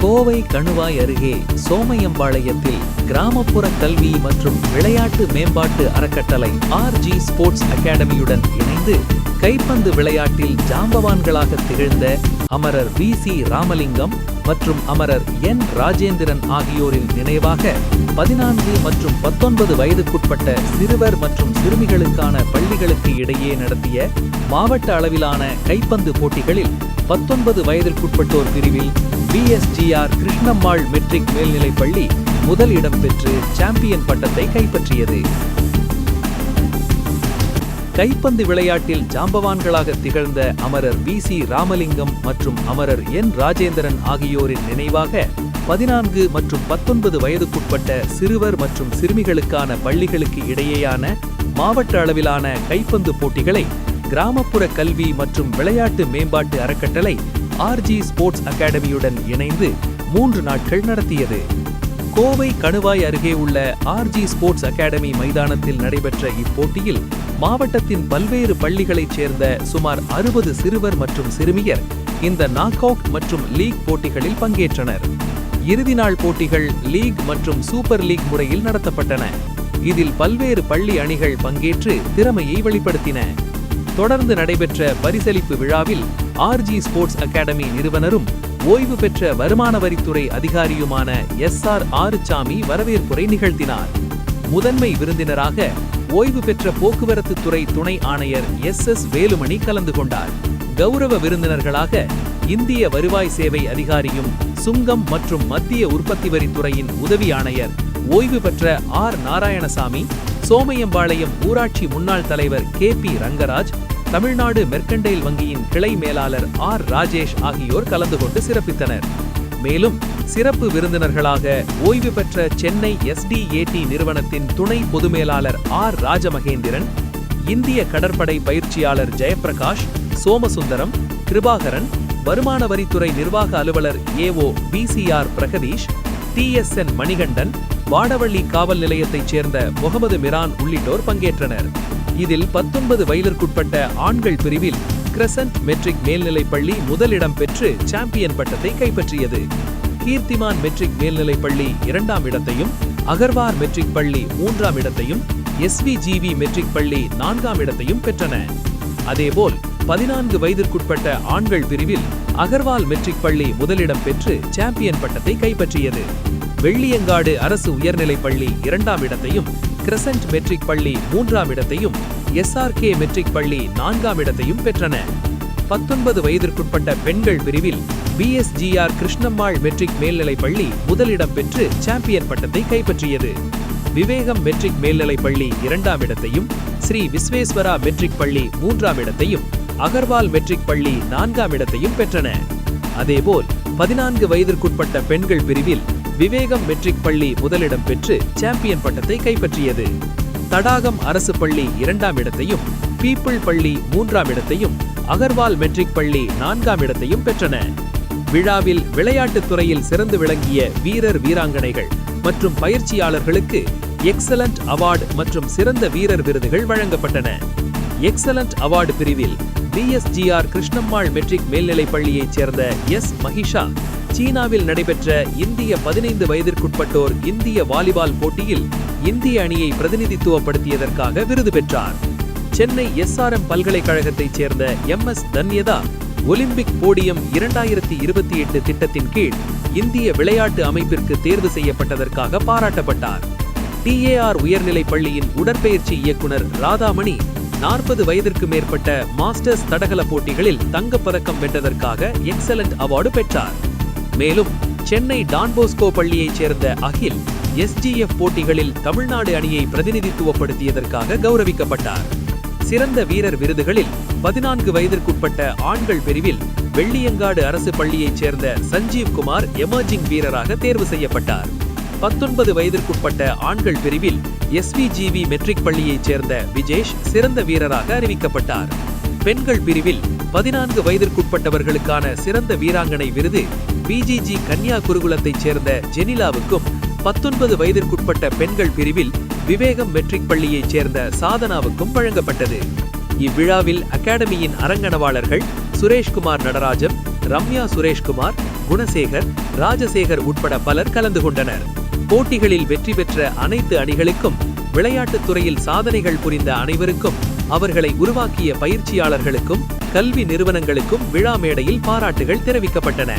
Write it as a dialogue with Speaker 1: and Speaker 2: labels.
Speaker 1: கோவை கணுவாய் அருகே சோமையம்பாளையத்தில் கிராமப்புற கல்வி மற்றும் விளையாட்டு மேம்பாட்டு அறக்கட்டளை RG ஸ்போர்ட்ஸ் அகாடமியுடன் இணைந்து கைப்பந்து விளையாட்டில் ஜாம்பவான்களாக திகழ்ந்த அமரர் VC ராமலிங்கம் மற்றும் அமரர் N ராஜேந்திரன் ஆகியோரின் நினைவாக 14 மற்றும் 19 வயதுக்குட்பட்ட சிறுவர் மற்றும் சிறுமிகளுக்கான பள்ளிகளுக்கு இடையே நடத்திய மாவட்ட அளவிலான கைப்பந்து போட்டிகளில் 19 வயதிற்குட்பட்டோர் பிரிவில் BSGR கிருஷ்ணம்மாள் மெட்ரிக் மேல்நிலைப் பள்ளி முதல் இடம் பெற்று சாம்பியன் பட்டத்தை கைப்பற்றியது. கைப்பந்து விளையாட்டில் ஜாம்பவான்களாக திகழ்ந்த அமரர் VC ராமலிங்கம் மற்றும் அமரர் N ராஜேந்திரன் ஆகியோரின் நினைவாக 14 மற்றும் 19 வயதுக்குட்பட்ட சிறுவர் மற்றும் சிறுமிகளுக்கான பள்ளிகளுக்கு இடையேயான மாவட்ட அளவிலான கைப்பந்து போட்டிகளை கிராமப்புற கல்வி மற்றும் விளையாட்டு மேம்பாட்டு அறக்கட்டளை RG ஸ்போர்ட்ஸ் அகாடமியுடன் இணைந்து 3 நாட்கள் நடத்தியது. கோவை கணுவாய் அருகே உள்ள RG ஸ்போர்ட்ஸ் அகாடமி மைதானத்தில் நடைபெற்ற இப்போட்டியில் மாவட்டத்தின் பல்வேறு பள்ளிகளைச் சேர்ந்த சுமார் 60 சிறுவர் மற்றும் சிறுமியர் இந்த நாக் அவுட் மற்றும் லீக் போட்டிகளில் பங்கேற்றனர். இறுதி நாள் போட்டிகள் லீக் மற்றும் சூப்பர் லீக் முறையில் நடத்தப்பட்டன. இதில் பல்வேறு பள்ளி அணிகள் பங்கேற்று திறமையை வெளிப்படுத்தின. தொடர்ந்து நடைபெற்ற பரிசளிப்பு விழாவில் RG ஸ்போர்ட்ஸ் அகாடமி நிறுவனரும் ஓய்வு பெற்ற வருமான வரித்துறை அதிகாரியுமான SR ஆறுச்சாமி வரவேற்புரை நிகழ்த்தினார். முதன்மை விருந்தினராக ஓய்வு பெற்ற போக்குவரத்து துறை துணை ஆணையர் SS வேலுமணி கலந்து கொண்டார். கௌரவ விருந்தினர்களாக இந்திய வருவாய் சேவை அதிகாரியும் சுங்கம் மற்றும் மத்திய உற்பத்தி வரித்துறையின் உதவி ஆணையர் ஓய்வு பெற்ற R நாராயணசாமி, சோமையம்பாளையம் ஊராட்சி முன்னாள் தலைவர் KP ரங்கராஜ், தமிழ்நாடு மெர்கண்டைல் வங்கியின் கிளை மேலாளர் R ராஜேஷ் ஆகியோர் கலந்து கொண்டு சிறப்பித்தனர். மேலும் சிறப்பு விருந்தினர்களாக ஓய்வு பெற்ற சென்னை SDAT நிறுவனத்தின் துணை பொது மேலாளர் R ராஜமகேந்திரன், இந்திய கடற்படை பயிற்சியாளர் ஜெயப்பிரகாஷ், சோமசுந்தரம், கிருபாகரன், வருமான வரித்துறை நிர்வாக அலுவலர் AO BCR Pragadeesh, TSN Manikandan, வாடவள்ளி காவல் நிலையத்தைச் சேர்ந்த முகமது மிரான் உள்ளிட்டோர் பங்கேற்றனர். இதில் 19 வயதிற்குட்பட்ட ஆண்கள் பிரிவில் கிரசன்ட் மெட்ரிக் மேல்நிலைப் பள்ளி முதலிடம் பெற்று சாம்பியன் பட்டத்தை கைப்பற்றியது. கீர்த்திமான் மெட்ரிக் மேல்நிலைப் பள்ளி 2ஆம் இடத்தையும், அகர்வார் மெட்ரிக் பள்ளி 3ஆம் இடத்தையும், SVGV மெட்ரிக் பள்ளி 4ஆம் இடத்தையும் பெற்றன. அதேபோல் 14 வயதிற்குட்பட்ட ஆண்கள் பிரிவில் அகர்வால் மெட்ரிக் பள்ளி முதலிடம் பெற்று சாம்பியன் பட்டத்தை கைப்பற்றியது. வெள்ளியங்காடு அரசு உயர்நிலைப் பள்ளி 2ஆம் இடத்தையும், கிரசன்ட் மெட்ரிக் பள்ளி 3ஆம் இடத்தையும், SRK மெட்ரிக் பள்ளி 4ஆம் இடத்தையும் பெற்றன. 19 வயதிற்குட்பட்ட பெண்கள் பிரிவில் BSGR கிருஷ்ணம்மாள் மெட்ரிக் மேல்நிலைப் பள்ளி முதலிடம் பெற்று சாம்பியன் பட்டத்தை கைப்பற்றியது. விவேகம் மெட்ரிக் மேல்நிலைப் பள்ளி 2ஆம் இடத்தையும், ஸ்ரீ விஸ்வேஸ்வரா மெட்ரிக் பள்ளி 3ஆம் இடத்தையும், அகர்வால் மெட்ரிக் பள்ளி 4ஆம் இடத்தையும் பெற்றன. அதேபோல் 14 வயதிற்குட்பட்ட பெண்கள் பிரிவில் விவேகம் மெட்ரிக் பள்ளி முதலிடம் பெற்று சாம்பியன் பட்டத்தை கைப்பற்றியது. தடாகம் அரசு பள்ளி 2ஆம் இடத்தையும், பீப்பிள் பள்ளி 3ஆம் இடத்தையும், அகர்வால் மெட்ரிக் பள்ளி 4ஆம் இடத்தையும் பெற்றன. விழாவில் விளையாட்டுத் துறையில் சிறந்து விளங்கிய வீரர் வீராங்கனைகள் மற்றும் பயிற்சியாளர்களுக்கு எக்ஸலண்ட் அவார்டு மற்றும் சிறந்த வீரர் விருதுகள் வழங்கப்பட்டன. எக்ஸலண்ட் அவார்டு பிரிவில் BSGR கிருஷ்ணம்மாள் மெட்ரிக் மேல்நிலைப் பள்ளியைச் சேர்ந்த S மகிஷா சீனாவில் நடைபெற்ற இந்திய 15 வயதிற்குட்பட்டோர் இந்திய வாலிபால் போட்டியில் இந்திய அணியை பிரதிநிதித்துவப்படுத்தியதற்காக விருது பெற்றார். சென்னை SRM பல்கலைக்கழகத்தைச் சேர்ந்த MS தன்யதா ஒலிம்பிக் போடியம் 2028 திட்டத்தின் கீழ் இந்திய விளையாட்டு அமைப்பிற்கு தேர்வு செய்யப்பட்டதற்காக பாராட்டப்பட்டார். TAR உயர்நிலைப் பள்ளியின் உடற்பயிற்சி இயக்குனர் ராதாமணி 40 வயதிற்கு மேற்பட்ட மாஸ்டர்ஸ் தடகள போட்டிகளில் தங்கப்பதக்கம் வென்றதற்காக எக்ஸலண்ட் அவார்டு பெற்றார். மேலும் சென்னை டான்போஸ்கோ பள்ளியைச் சேர்ந்த அகில் SGF போட்டிகளில் தமிழ்நாடு அணியை பிரதிநிதித்துவப்படுத்தியதற்காக கௌரவிக்கப்பட்டார். சிறந்த வீரர் விருதுகளில் 14 வயதிற்குட்பட்ட ஆண்கள் பிரிவில் வெள்ளியங்காடு அரசு பள்ளியைச் சேர்ந்த சஞ்சீவ் குமார் எமர்ஜிங் வீரராக தேர்வு செய்யப்பட்டார். 19 வயதிற்குட்பட்ட ஆண்கள் பிரிவில் SVGV மெட்ரிக் பள்ளியைச் சேர்ந்த விஜேஷ் சிறந்த வீரராக அறிவிக்கப்பட்டார். பெண்கள் பிரிவில் 14 வயதிற்குட்பட்டவர்களுக்கான சிறந்த வீராங்கனை விருது BGG கன்யா குருகுலத்தைச் சேர்ந்த ஜெனிலாவுக்கும், 19 வயதிற்குட்பட்ட பெண்கள் பிரிவில் விவேகம் மெட்ரிக் பள்ளியைச் சேர்ந்த சாதனாவுக்கும் வழங்கப்பட்டது. இவ்விழாவில் அகாடமியின் அரங்கணவாளர்கள் சுரேஷ்குமார் நடராஜன், ரம்யா சுரேஷ்குமார், குணசேகர், ராஜசேகர் உட்பட பலர் கலந்து கொண்டனர். போட்டிகளில் வெற்றி பெற்ற அனைத்து அணிகளுக்கும், விளையாட்டுத் துறையில் சாதனைகள் புரிந்த அனைவருக்கும், அவர்களை உருவாக்கிய பயிற்சியாளர்களுக்கும், கல்வி நிறுவனங்களுக்கும் விழா மேடையில் பாராட்டுகள் தெரிவிக்கப்பட்டன.